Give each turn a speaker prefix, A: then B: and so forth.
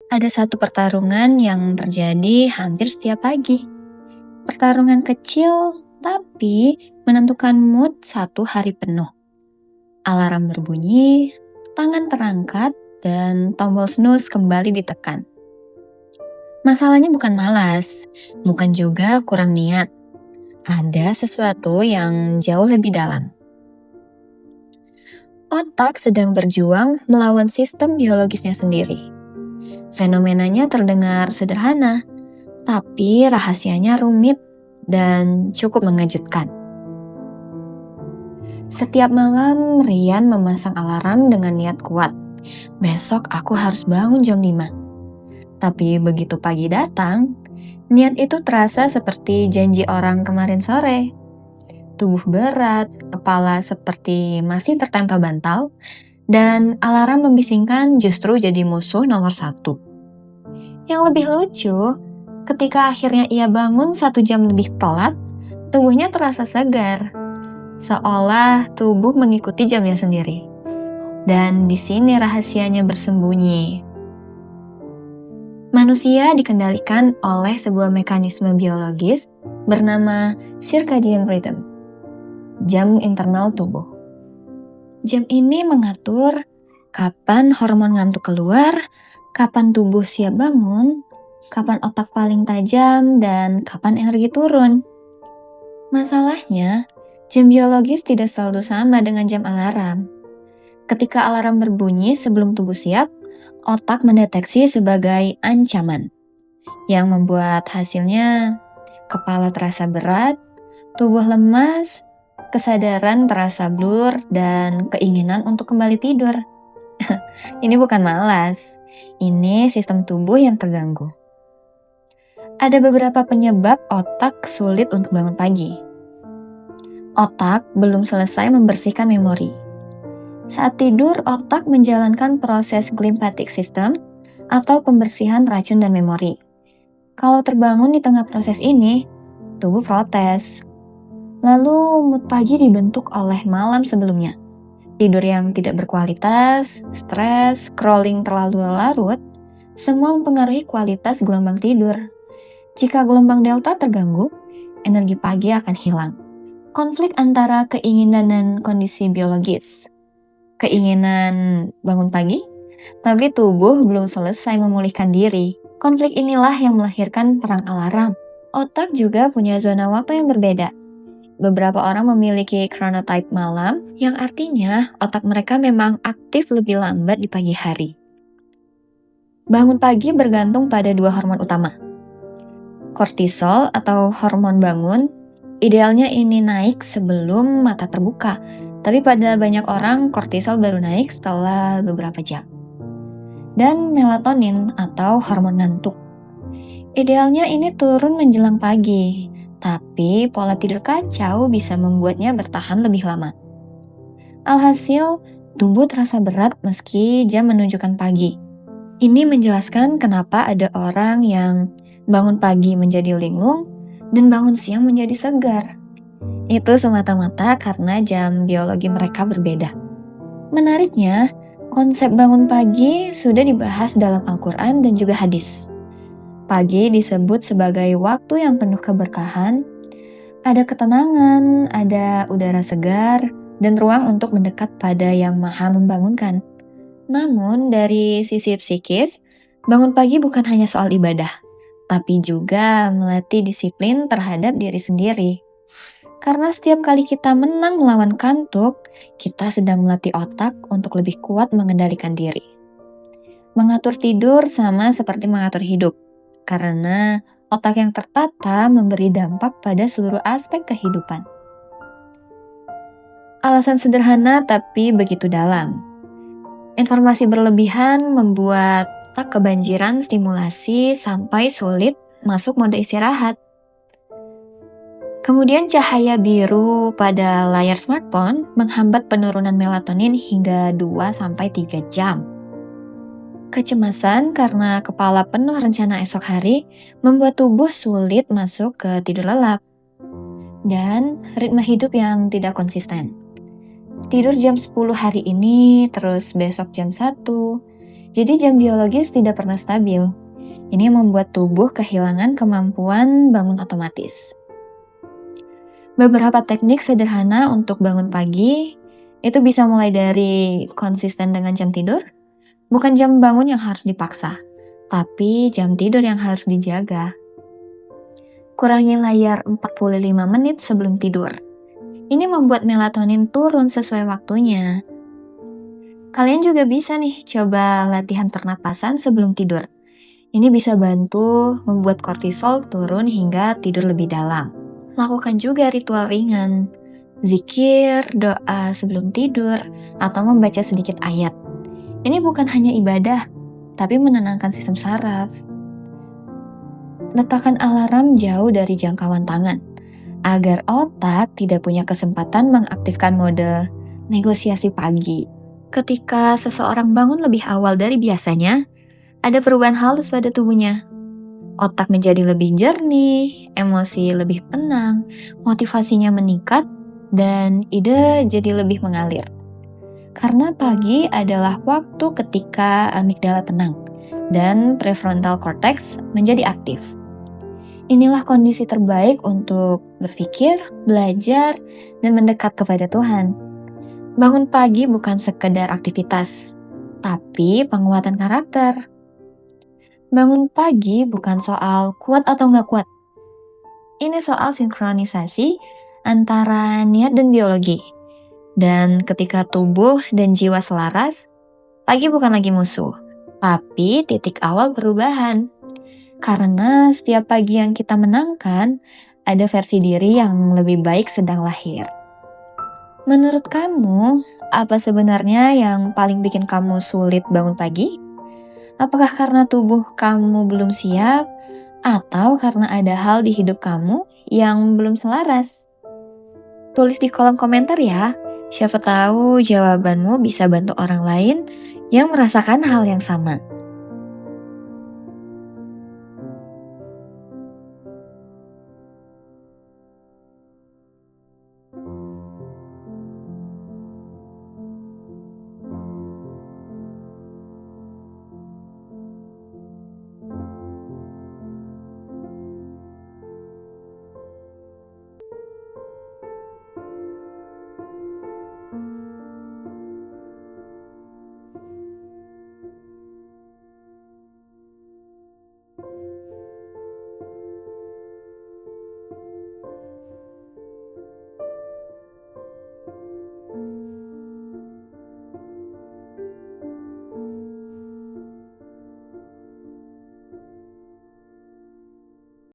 A: Ada satu pertarungan yang terjadi hampir setiap pagi. Pertarungan kecil, tapi menentukan mood satu hari penuh. Alarm berbunyi, tangan terangkat, dan tombol snooze kembali ditekan. Masalahnya bukan malas, bukan juga kurang niat. Ada sesuatu yang jauh lebih dalam. Otak sedang berjuang melawan sistem biologisnya sendiri. Fenomenanya terdengar sederhana, tapi rahasianya rumit dan cukup mengejutkan. Setiap malam, Rian memasang alarm dengan niat kuat. Besok aku harus bangun jam 5. Tapi begitu pagi datang, niat itu terasa seperti janji orang kemarin sore. Tubuh berat, kepala seperti masih tertempel bantal, dan alarm membisingkan justru jadi musuh nomor 1. Yang lebih lucu, ketika akhirnya ia bangun 1 jam lebih telat, tubuhnya terasa segar. Seolah tubuh mengikuti jamnya sendiri. Dan di sini rahasianya bersembunyi. Manusia dikendalikan oleh sebuah mekanisme biologis bernama circadian rhythm, jam internal tubuh. Jam ini mengatur kapan hormon ngantuk keluar, kapan tubuh siap bangun, kapan otak paling tajam, dan kapan energi turun. Masalahnya, jam biologis tidak selalu sama dengan jam alarm. Ketika alarm berbunyi sebelum tubuh siap, otak mendeteksi sebagai ancaman, yang membuat hasilnya kepala terasa berat, tubuh lemas, kesadaran terasa blur, dan keinginan untuk kembali tidur. Ini bukan malas, ini sistem tubuh yang terganggu. Ada beberapa penyebab otak sulit untuk bangun pagi. Otak belum selesai membersihkan memori. Saat tidur, otak menjalankan proses glymphatic system atau pembersihan racun dan memori. Kalau terbangun di tengah proses ini, tubuh protes. Lalu mood pagi dibentuk oleh malam sebelumnya. Tidur yang tidak berkualitas, stres, scrolling terlalu larut, semua mempengaruhi kualitas gelombang tidur. Jika gelombang delta terganggu, energi pagi akan hilang. Konflik antara keinginan dan kondisi biologis. Keinginan bangun pagi, tapi tubuh belum selesai memulihkan diri. Konflik inilah yang melahirkan perang alarm. Otak juga punya zona waktu yang berbeda. Beberapa orang memiliki chronotype malam, yang artinya otak mereka memang aktif lebih lambat di pagi hari. Bangun pagi bergantung pada 2 hormon utama. Kortisol atau hormon bangun, idealnya ini naik sebelum mata terbuka, tapi pada banyak orang kortisol baru naik setelah beberapa jam. Dan melatonin atau hormon ngantuk. Idealnya ini turun menjelang pagi, tapi pola tidur kacau bisa membuatnya bertahan lebih lama. Alhasil, tubuh terasa berat meski jam menunjukkan pagi. Ini menjelaskan kenapa ada orang yang bangun pagi menjadi linglung dan bangun siang menjadi segar. Itu semata-mata karena jam biologi mereka berbeda. Menariknya, konsep bangun pagi sudah dibahas dalam Al-Quran dan juga hadis. Pagi disebut sebagai waktu yang penuh keberkahan, ada ketenangan, ada udara segar, dan ruang untuk mendekat pada yang maha membangunkan. Namun dari sisi psikis, bangun pagi bukan hanya soal ibadah, tapi juga melatih disiplin terhadap diri sendiri. Karena setiap kali kita menang melawan kantuk, kita sedang melatih otak untuk lebih kuat mengendalikan diri. Mengatur tidur sama seperti mengatur hidup, karena otak yang tertata memberi dampak pada seluruh aspek kehidupan. Alasan sederhana tapi begitu dalam. Informasi berlebihan membuat otak kebanjiran stimulasi sampai sulit masuk mode istirahat. Kemudian cahaya biru pada layar smartphone menghambat penurunan melatonin hingga 2-3 jam. Kecemasan karena kepala penuh rencana esok hari membuat tubuh sulit masuk ke tidur lelap. Dan ritme hidup yang tidak konsisten. Tidur jam 10 hari ini, terus besok jam 1, Jadi jam biologis tidak pernah stabil. Ini membuat tubuh kehilangan kemampuan bangun otomatis. Beberapa teknik sederhana untuk bangun pagi itu bisa mulai dari konsisten dengan jam tidur, bukan jam bangun yang harus dipaksa, tapi jam tidur yang harus dijaga. Kurangi layar 45 menit sebelum tidur. Ini membuat melatonin turun sesuai waktunya. Kalian juga bisa nih coba latihan pernapasan sebelum tidur. Ini bisa bantu membuat kortisol turun hingga tidur lebih dalam. Lakukan juga ritual ringan, zikir, doa sebelum tidur, atau membaca sedikit ayat. Ini bukan hanya ibadah, tapi menenangkan sistem saraf. Letakkan alarm jauh dari jangkauan tangan, agar otak tidak punya kesempatan mengaktifkan mode negosiasi pagi. Ketika seseorang bangun lebih awal dari biasanya, ada perubahan halus pada tubuhnya. Otak menjadi lebih jernih, emosi lebih tenang, motivasinya meningkat, dan ide jadi lebih mengalir. Karena pagi adalah waktu ketika amigdala tenang dan prefrontal cortex menjadi aktif. Inilah kondisi terbaik untuk berpikir, belajar, dan mendekat kepada Tuhan. Bangun pagi bukan sekedar aktivitas, tapi penguatan karakter. Bangun pagi bukan soal kuat atau nggak kuat. Ini soal sinkronisasi antara niat dan biologi. Dan ketika tubuh dan jiwa selaras, pagi bukan lagi musuh, tapi titik awal perubahan. Karena setiap pagi yang kita menangkan, ada versi diri yang lebih baik sedang lahir. Menurut kamu, apa sebenarnya yang paling bikin kamu sulit bangun pagi? Apakah karena tubuh kamu belum siap, atau karena ada hal di hidup kamu yang belum selaras? Tulis di kolom komentar ya, siapa tahu jawabanmu bisa bantu orang lain yang merasakan hal yang sama.